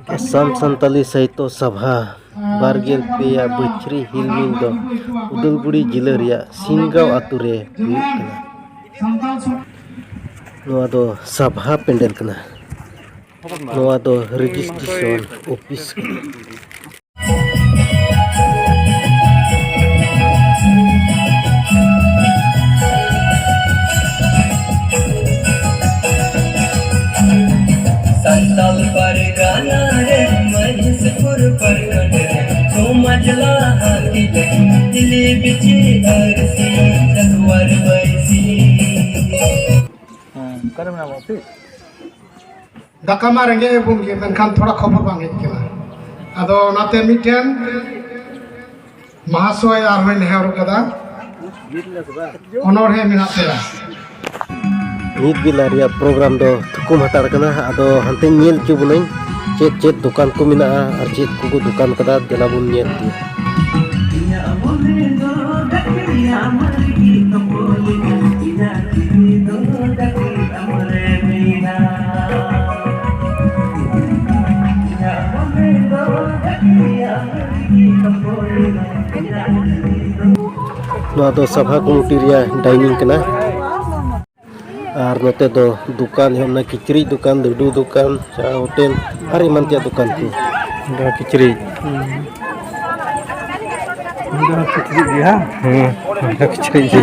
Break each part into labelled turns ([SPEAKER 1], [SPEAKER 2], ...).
[SPEAKER 1] Asam Santali Saito Sabha Bargel Peya Bechri Hilmin do Udalguri Jila reya Singgau atu re huyuk kana. Noa do Sabha pendel kana. Noa do registration office kana.
[SPEAKER 2] Santal पर गाना रे महिषपुर पर रे सोमजला हाथी दिले बिची अरसी जगवर बैसी
[SPEAKER 3] करम ना वापी
[SPEAKER 4] दाका मारेंगे बुंगे मेनखान थोड़ा खबर बांगे केना आदो नाते मिटेन महाशय आरवे नेहरू कदा ऑनर है मिनाते
[SPEAKER 1] Nit bila reya program do thukum hatar kana ado hante nyel chu bunai chet dukan ko mina ar chet ko dukan kada dela bun nyel ti. Noa do sabha komiti reya dining kana. Ar note do dukan hemna kicri dukan dudu dukan cha hotel hari mantia dukan ku da kicri
[SPEAKER 3] dia
[SPEAKER 1] da kicri ji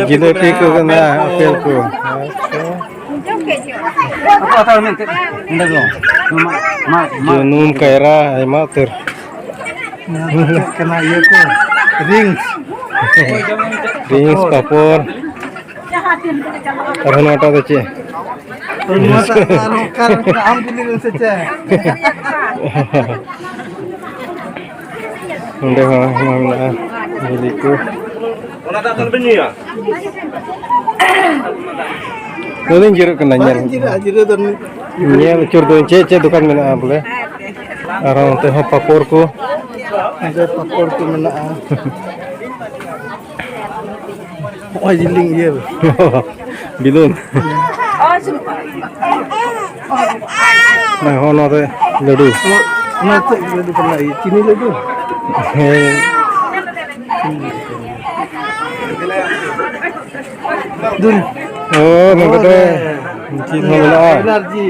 [SPEAKER 1] jilepi ko na apel ko
[SPEAKER 3] apa tahu nanti indah dong
[SPEAKER 1] junum kaira ay mater
[SPEAKER 3] kena iya ko
[SPEAKER 1] rings papor karena ada tace
[SPEAKER 3] am dulu saja
[SPEAKER 1] udah mana milikku
[SPEAKER 5] Ona datang benyi ya?
[SPEAKER 1] Nuling jeruk kena nyel.
[SPEAKER 3] Jira dan
[SPEAKER 1] Nyel cur do ce dukan mena boleh. Arang teh papor ko.
[SPEAKER 3] ada papor tu mana wajiling dia
[SPEAKER 1] Bilun. Nah, hono teh ladu.
[SPEAKER 3] nanti ladu pernah ini ladu dun
[SPEAKER 1] Oh, nunggu deh. Cina mena.
[SPEAKER 3] energi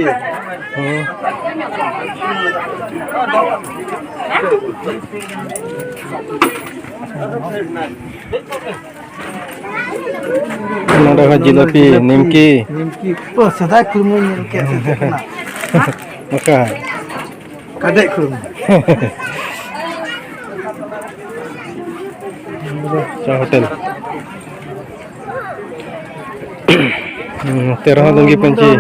[SPEAKER 1] Ada jilepi, nimki.
[SPEAKER 3] oh sedai kurungnya kayak sedekna
[SPEAKER 1] Maka
[SPEAKER 3] kadek kurung
[SPEAKER 1] cha hotel. Terah lunggi panci.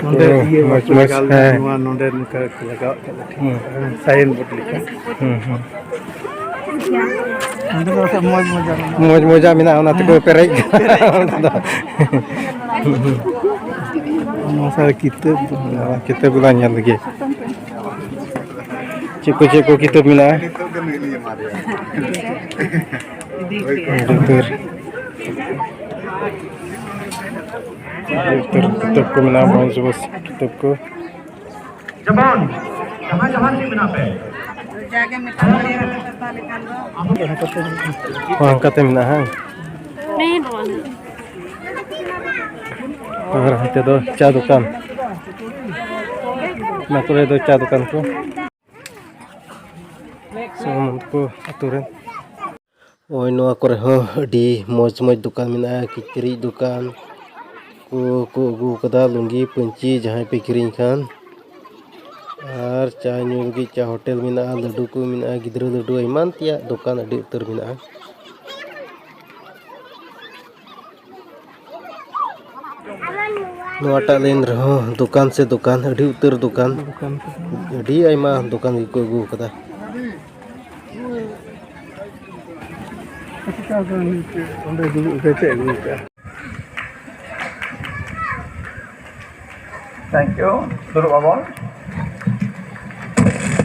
[SPEAKER 3] nonde iya
[SPEAKER 1] Mas
[SPEAKER 3] semua nonde muka lagak sain buat lihat nonde kalau semua mau
[SPEAKER 1] Moja mina ona tu perek.
[SPEAKER 3] masalah kita
[SPEAKER 1] Kita bulanya lagi. Ceko kita mina. Dokter. Kitab ko mina mau sebut kitab ko.
[SPEAKER 5] Jabon, jangan di mana pe?
[SPEAKER 1] Wah, kata mina hang. Agar hati do cha dukan. Nak kore do cha dukan ko. Semua ko aturan. Oh, noa kore ho di moj dukan mina kicri dukan. Ku gu kada lungi panci jahan pe kiring kan. Ar cha nyu gi cha hotel mina ladu ku mina gidra ladu iman tia dukan adi utar mina. Nuata lain rho dukan se dukan adi utar dukan. Adi aima dukan gi ku gu kada.
[SPEAKER 3] kita akan nonde dulu kecek dulu
[SPEAKER 5] Thank you. Duduk abang.